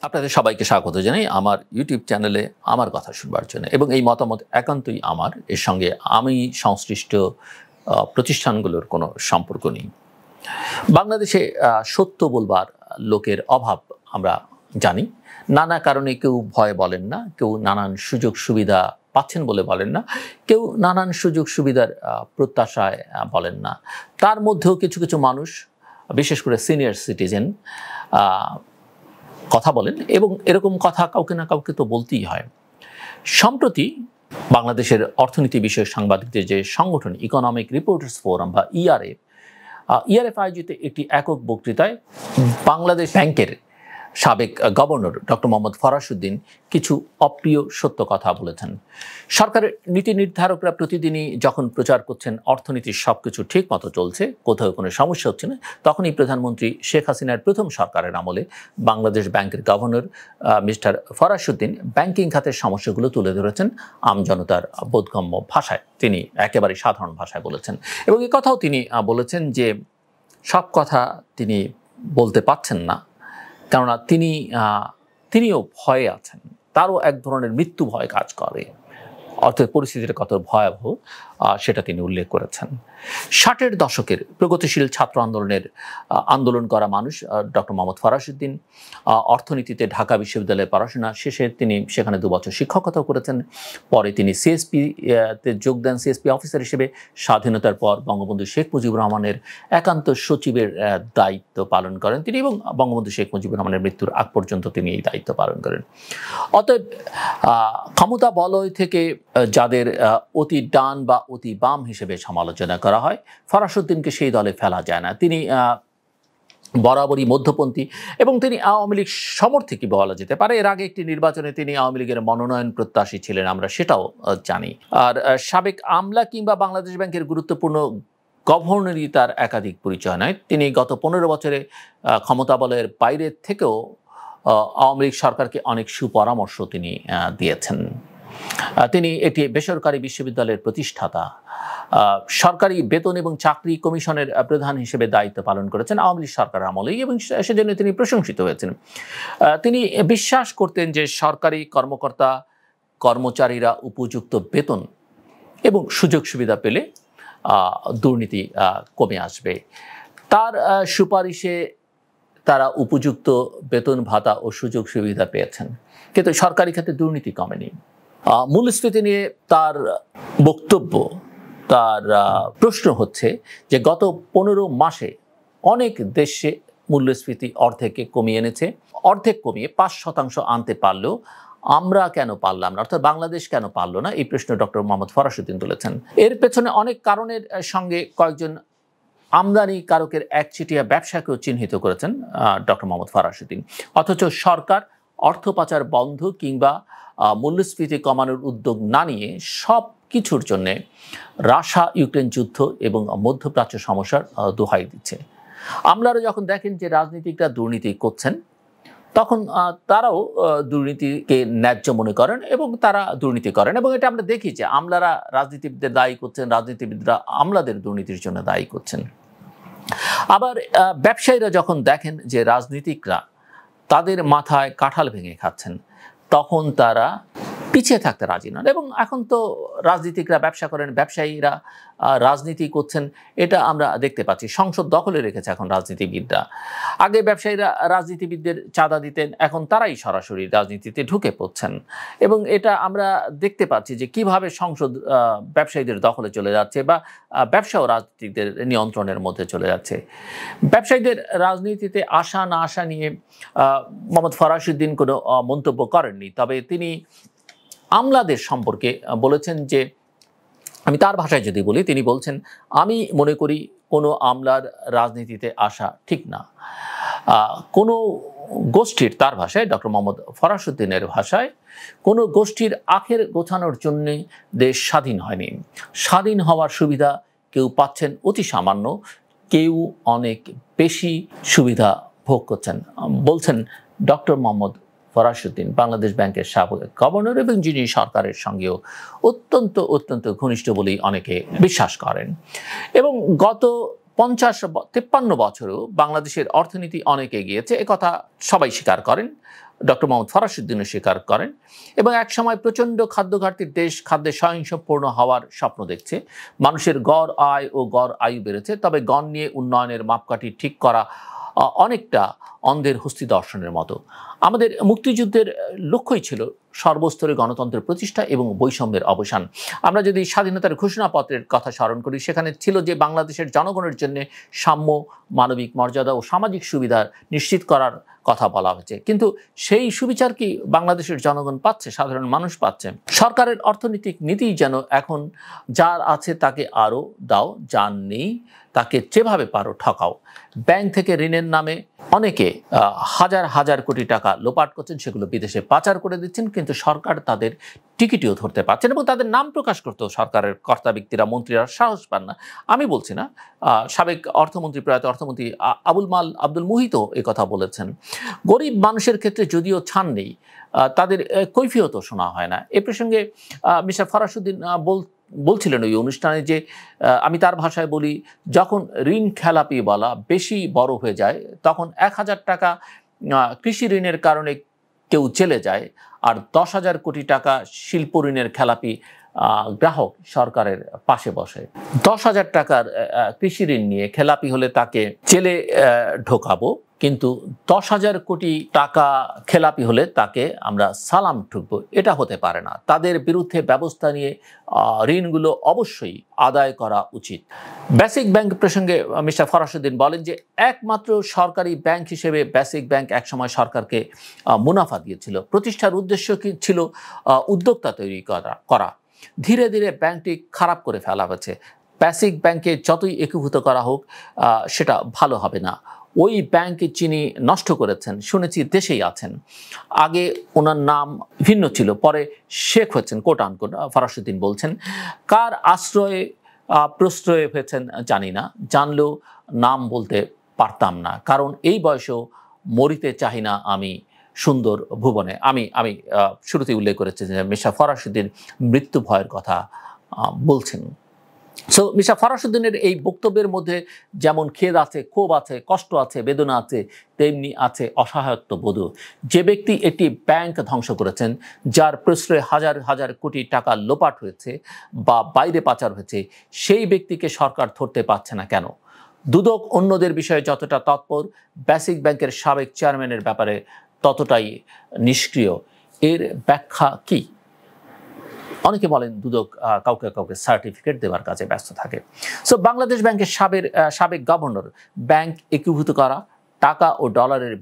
আপনাদের সবাইকে স্বাগত জানাই আমার ইউটিউব চ্যানেলে আমার কথা শুনবার জন্য এবং এই মতামত একান্তই আমার এর সঙ্গে আমি সংশ্লিষ্ট প্রতিষ্ঠানগুলোর কোনো সম্পর্ক নেই। বাংলাদেশে সত্য বলবার লোকের অভাব আমরা জানি। নানা কারণে কেউ ভয় বলেন না, কেউ নানান সুযোগ সুবিধা পাচ্ছেন বলে বলেন না, কেউ নানান সুযোগ সুবিধার প্রত্যাশায় বলেন না। তার মধ্যেও কিছু কিছু মানুষ, বিশেষ করে সিনিয়র সিটিজেন, কথা বলেন এবং এরকম কথা কাউকে না কাউকে তো বলতেই হয়। সম্প্রতি বাংলাদেশের অর্থনীতি বিষয়ক সাংবাদিকদের যে সংগঠন ইকোনমিক রিপোর্টার্স ফোরাম বা ইআরএফ আয়োজিত একটি একক বক্তৃতায় বাংলাদেশ ব্যাংকের সাবেক গভর্নর ডক্টর মোহাম্মদ ফরাসউদ্দিন কিছু অপ্রিয় সত্য কথা বলেছেন। সরকারের নীতি নির্ধারকরা প্রতিদিনই যখন প্রচার করছেন অর্থনীতির সব কিছু ঠিক মতো চলছে, কোথাও কোনো সমস্যা হচ্ছে না, তখনই প্রধানমন্ত্রী শেখ হাসিনার প্রথম সরকারের আমলে বাংলাদেশ ব্যাংকের গভর্নর মিস্টার ফরাসউদ্দিন ব্যাংকিং খাতের সমস্যাগুলো তুলে ধরেছেন আমজনতার বোধগম্য ভাষায়। তিনি একেবারে সাধারণ ভাষায় বলেছেন এবং এই কথাও তিনি বলেছেন যে সব কথা তিনি বলতে পারছেন না, কেননা তিনিও ভয়ে আছেন, তারও এক ধরনের মৃত্যু ভয় কাজ করে। অর্থের পরিস্থিতিটা কত ভয়াবহ সেটা তিনি উল্লেখ করেছেন। 60-এর দশকের প্রগতিশীল ছাত্র আন্দোলন করা মানুষ ডক্টর মোহাম্মদ ফরাসউদ্দিন অর্থনীতিতে ঢাকা বিশ্ববিদ্যালয়ে পড়াশোনা শেষে তিনি সেখানে 2 বছর শিক্ষকতাও করেছেন। পরে তিনি সিএসপিতে যোগ দেন সিএসপি অফিসার হিসেবে। স্বাধীনতার পর বঙ্গবন্ধু শেখ মুজিবুর রহমানের একান্ত সচিবের দায়িত্ব পালন করেন তিনি এবং বঙ্গবন্ধু শেখ মুজিবুর রহমানের মৃত্যুর আগ পর্যন্ত তিনি এই দায়িত্ব পালন করেন। অতএব ক্ষমতা বলয় থেকে যাদের অতি ডান বা অতি বাম হিসেবে সমালোচনা করা হয়, ফরাসউদ্দিনকে সেই দলে ফেলা যায় না। তিনি বরাবরই মধ্যপন্থী এবং তিনি আওয়ামী লীগ সমর্থকই বলা যেতে পারে। এর আগে একটি নির্বাচনে তিনি আওয়ামী লীগের মনোনয়ন প্রত্যাশী ছিলেন, আমরা সেটাও জানি। আর সাবেক আমলা কিংবা বাংলাদেশ ব্যাংকের গুরুত্বপূর্ণ গভর্নরই তার একাধিক পরিচয় নয়। তিনি গত 15 বছরে ক্ষমতা বলয়ের বাইরে থেকেও আওয়ামী লীগ সরকারকে অনেক সুপরামর্শ তিনি দিয়েছেন। তিনি একটি বেসরকারি বিশ্ববিদ্যালয়ের প্রতিষ্ঠাতা, সরকারি বেতন এবং চাকরি কমিশনের প্রধান হিসেবে দায়িত্ব পালন করেছেন আওয়ামী লীগ সরকারের আমলেই এবং সেজন্য তিনি প্রশংসিত হয়েছেন। তিনি বিশ্বাস করতেন যে সরকারি কর্মচারীরা উপযুক্ত বেতন এবং সুযোগ সুবিধা পেলে দুর্নীতি কমে আসবে। তার সুপারিশে তারা উপযুক্ত বেতন ভাতা ও সুযোগ সুবিধা পেয়েছেন, কিন্তু সরকারি খাতে দুর্নীতি কমেনি। মূল্যস্ফীতি নিয়ে তার বক্তব্য, তার প্রশ্ন হচ্ছে যে গত 15 মাসে অনেক দেশে মূল্যস্ফীতি অর্ধেকে কমিয়ে এনেছে, অর্ধেক কমিয়ে 5% আনতে পারলেও আমরা কেন পারলাম না, অর্থাৎ বাংলাদেশ কেন পারল না, এই প্রশ্ন ডক্টর মোহাম্মদ ফরাসউদ্দিন তুলেছেন। এর পেছনে অনেক কারণের সঙ্গে কয়েকজন আমদানি কারকের একচেটিয়া ব্যবসাকেও চিহ্নিত করেছেন ডক্টর মোহাম্মদ ফরাসউদ্দিন। অথচ সরকার অর্থ পাচার বন্ধ কিংবা মূল্যস্ফীতি কমানোর উদ্যোগ না নিয়ে সব কিছুর জন্য রাশিয়া ইউক্রেন যুদ্ধ এবং মধ্যপ্রাচ্য সমস্যার দোহাই দিচ্ছে। আমলারা যখন দেখেন যে রাজনীতিকরা দুর্নীতি করছেন, তখন তারাও দুর্নীতিকে ন্যায্য মনে করেন এবং তারা দুর্নীতি করেন এবং এটা আমরা দেখি যে আমলারা রাজনীতিবিদদের দায়ী করছেন, রাজনীতিবিদরা আমলাদের দুর্নীতির জন্য দায়ী করছেন। আবার ব্যবসায়ীরা যখন দেখেন যে রাজনীতিকরা তাদের মাথায় কাঁঠাল ভেঙে খাচ্ছেন, তখন তারা পিছিয়ে থাকতে রাজি নন। এবং এখন তো রাজনীতিকরা ব্যবসা করেন, ব্যবসায়ীরা রাজনীতি করছেন, এটা আমরা দেখতে পাচ্ছি। সংসদ দখলে রেখেছে এখন রাজনীতিবিদরা। আগে ব্যবসায়ীরা রাজনীতিবিদদের চাঁদা দিতেন, এখন তারাই সরাসরি রাজনীতিতে ঢুকে পড়ছেন এবং এটা আমরা দেখতে পাচ্ছি যে কিভাবে সংসদ ব্যবসায়ীদের দখলে চলে যাচ্ছে বা ব্যবসাও রাজনীতিকদের নিয়ন্ত্রণের মধ্যে চলে যাচ্ছে। ব্যবসায়ীদের রাজনীতিতে আসা না আসা নিয়ে মোহাম্মদ ফরাসউদ্দিন কোনো মন্তব্য করেননি, তবে তিনি আমলাদের সম্পর্কে বলেছেন যে, আমি তার ভাষায় যদি বলি, তিনি বলছেন, আমি মনে করি কোনো আমলার রাজনীতিতে আসা ঠিক না। কোনো গোষ্ঠীর, তার ভাষায় ডক্টর মোহাম্মদ ফরাসউদ্দিনের ভাষায়, কোনো গোষ্ঠীর আখের গোছানোর জন্যে দেশ স্বাধীন হয়নি। স্বাধীন হওয়ার সুবিধা কেউ পাচ্ছেন অতি সামান্য, কেউ অনেক বেশি সুবিধা ভোগ করছেন, বলছেন ডক্টর মোহাম্মদ ফরাসউদ্দিন, বাংলাদেশ ব্যাংকের সাবেক গভর্নর এবং যিনি সরকারের সঙ্গেও অত্যন্ত ঘনিষ্ঠ বলেই অনেকে বিশ্বাস করেন। এবং গত 50-53 বছরেও বাংলাদেশের অর্থনীতি অনেক এগিয়েছে, একথা সবাই স্বীকার করেন। ডক্টর মোহাম্মদ ফরাসউদ্দিনও স্বীকার করেন এবং একসময় প্রচণ্ড খাদ্য ঘাটতির দেশ, খাদ্যে স্বয়ংসম্পূর্ণ হওয়ার স্বপ্ন দেখছে, মানুষের গড় আয় ও গড় আয়ু বেড়েছে, তবে গণ নিয়ে উন্নয়নের মাপকাঠি ঠিক করা অনেকটা অন্ধের হস্তি দর্শনের মতো। আমাদের মুক্তিযুদ্ধের লক্ষ্যই ছিল সর্বস্তরে গণতন্ত্রের প্রতিষ্ঠা এবং বৈষম্যের অবসান। আমরা যদি স্বাধীনতার ঘোষণাপত্রের কথা স্মরণ করি, সেখানে ছিল যে বাংলাদেশের জনগণের জন্য সাম্য, মানবিক মর্যাদা ও সামাজিক সুবিধা নিশ্চিত করার কথা বলা হয়েছে, কিন্তু সেই সুবিচার কি বাংলাদেশের জনগণ পাচ্ছে, সাধারণ মানুষ পাচ্ছে? সরকারের অর্থনৈতিক নীতি যেন এখন যার আছে তাকে আরও দাও, যার নেই তাকে যেভাবে পারো ঠকাও। ব্যাংক থেকে ঋণের নামে অনেকে হাজার হাজার কোটি টাকা লোপাট করছেন, সেগুলো বিদেশে পাচার করে দিচ্ছেন, কিন্তু সরকার তাদের টিকিটিও ধরতে পারছেন এবং তাদের নাম প্রকাশ করতেও সরকারের কর্তা ব্যক্তিরা, মন্ত্রীরা সাহস পান না। আমি বলছি না, সাবেক অর্থমন্ত্রী, প্রয়াত অর্থমন্ত্রী আব্দুল মুহিতও এই কথা বলেছেন। গরিব মানুষের ক্ষেত্রে যদিও ছাড় নেই, তাদের কৈফিয়তও শোনা হয় না। এ প্রসঙ্গে মিস্টার ফরাসউদ্দিন বলছিলেন ওই অনুষ্ঠানে যে, আমি তার ভাষায় বলি, যখন ঋণ খেলাপি বলা বেশি বড় হয়ে যায়, তখন ১,০০০ টাকা কৃষি ঋণের কারণে কেউ জেলে যায়, আর ১০,০০০ কোটি টাকা শিল্প ঋণের খেলাপি গ্রাহক সরকারের পাশে বসে। ১০,০০০ টাকার কৃষি ঋণ নিয়ে খেলাপি হলে তাকে জেলে ঢোকাবো, কিন্তু ১০,০০০ কোটি টাকা খেলাপি হলে তাকে আমরা সালাম ঠুকবো, এটা হতে পারে না। তাদের বিরুদ্ধে ব্যবস্থা নিয়ে ঋণগুলো অবশ্যই আদায় করা উচিত। বেসিক ব্যাংক প্রসঙ্গে মিস্টার ফরাসউদ্দিন বলেন যে, একমাত্র সরকারি ব্যাংক হিসেবে বেসিক ব্যাংক একসময় সরকারকে মুনাফা দিয়েছিল। প্রতিষ্ঠার উদ্দেশ্য কি ছিল? উদ্যোক্তা তৈরি করা। ধীরে ধীরে ব্যাংকটি খারাপ করে ফেলা হয়েছে। বেসিক ব্যাংকে যতই একীভূত করা হোক, সেটা ভালো হবে না। ওই ব্যাংকে যিনি নষ্ট করেছেন, শুনেছি দেশেই আছেন। আগে ওনার নাম ভিন্ন ছিল, পরে শেখ হয়েছেন, কোট আনকোট। ফরাসউদ্দিন বলছেন, কার আশ্রয়ে প্রশ্রয়ে হয়েছেন জানি না, জানলেও নাম বলতে পারতাম না, কারণ এই বয়সেও মরিতে চাহি না আমি সুন্দর ভুবনে। আমি শুরুতেই উল্লেখ করেছি যে মিস্টার ফরাসউদ্দিন মৃত্যু ভয়ের কথা বলছেন। সো মিস্টার ফরাসউদ্দিনের এই বক্তব্যের মধ্যে যেমন খেদ আছে, ক্ষোভ আছে, কষ্ট আছে, বেদনা আছে, তেমনি আছে অসহায়ত্ব বোধ। যে ব্যক্তি একটি ব্যাংক ধ্বংস করেছেন, যার প্রশ্রয়ে হাজার হাজার কোটি টাকা লোপাট হয়েছে বা বাইরে পাচার হয়েছে, সেই ব্যক্তিকে সরকার ধরতে পারছে না কেন? দুদক অন্যদের বিষয়ে যতটা তৎপর, বেসিক ব্যাংকের সাবেক চেয়ারম্যানের ব্যাপারে ততটাই নিষ্ক্রিয়। এর ব্যাখ্যা কি? অনেকে বলেন দুদক কাউকে কাউকে সার্টিফিকেট দেওয়ার কাজে ব্যস্ত থাকে। সো বাংলাদেশ ব্যাংকের সাবেক গভর্নর ব্যাংক একীভূত করা, টাকা ও ডলারের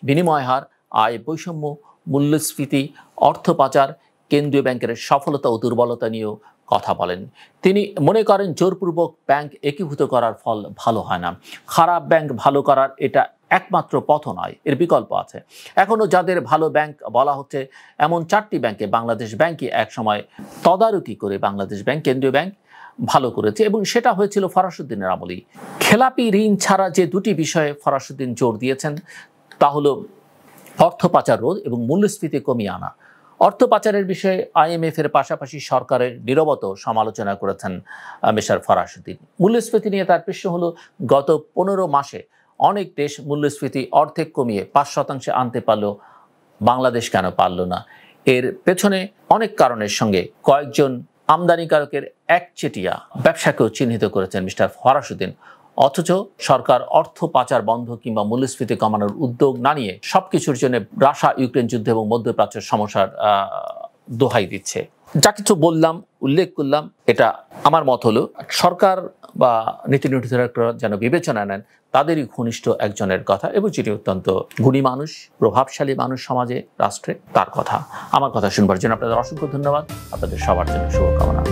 বিনিময় হার, আয় বৈষম্য, মূল্যস্ফীতি, অর্থ পাচার, কেন্দ্রীয় ব্যাংকের সফলতা ও দুর্বলতা নিয়েও কথা বলেন। তিনি মনে করেন জোরপূর্বক ব্যাংক একীভূত করার ফল ভালো হয় না। খারাপ ব্যাংক ভালো করার এটা একমাত্র পথ নয়, এর বিকল্প আছে। এখনও যাদের ভালো ব্যাংক বলা হচ্ছে, এমন 4টি ব্যাংকে বাংলাদেশ ব্যাংকই একসময় তদারকি করে বাংলাদেশ ব্যাংক, কেন্দ্রীয় ব্যাংক ভালো করেছে এবং সেটা হয়েছিল ফরাসউদ্দিনের আমলেই। খেলাপি ঋণ ছাড়া যে দুটি বিষয়ে ফরাসউদ্দিন জোর দিয়েছেন, তা হলো অর্থ পাচার রোধ এবং মূল্যস্ফীতি কমিয়ে আনা। অর্থ পাচারের বিষয়ে IMF এর পাশাপাশি সরকারের নীরবতা সমালোচনা করেছেন মিস্টার ফরাসউদ্দিন। মূল্যস্ফীতি নিয়ে তার প্রশ্ন হলো, গত 15 মাসে অনেক দেশ মূল্যস্ফীতি অর্ধেক কমিয়ে 5% আনতে পারলেও বাংলাদেশ কেন পারল না? এর পেছনে অনেক কারণের সঙ্গে কয়েকজন আমদানিকারকের একচেটিয়া ব্যবসাকেও চিহ্নিত করেছেন মিস্টার ফরাসউদ্দিন। অথচ সরকার অর্থ পাচার বন্ধ কিংবা মূল্যস্ফীতি কমানোর উদ্যোগ না নিয়ে সবকিছুর জন্য রাশিয়া ইউক্রেন যুদ্ধ এবং মধ্যপ্রাচ্যের সমস্যার দোহাই দিচ্ছে। যা কিছু বললাম, উল্লেখ করলাম, এটা আমার মত হলো সরকার বা নীতি নির্ধারকরা যেন বিবেচনা নেন তাদেরই ঘনিষ্ঠ একজনের কথা, এবং যিনি অত্যন্ত গুণী মানুষ, প্রভাবশালী মানুষ সমাজে, রাষ্ট্রে, তার কথা। আমার কথা শুনবার জন্য আপনাদের অসংখ্য ধন্যবাদ। আপনাদের সবার জন্য শুভকামনা।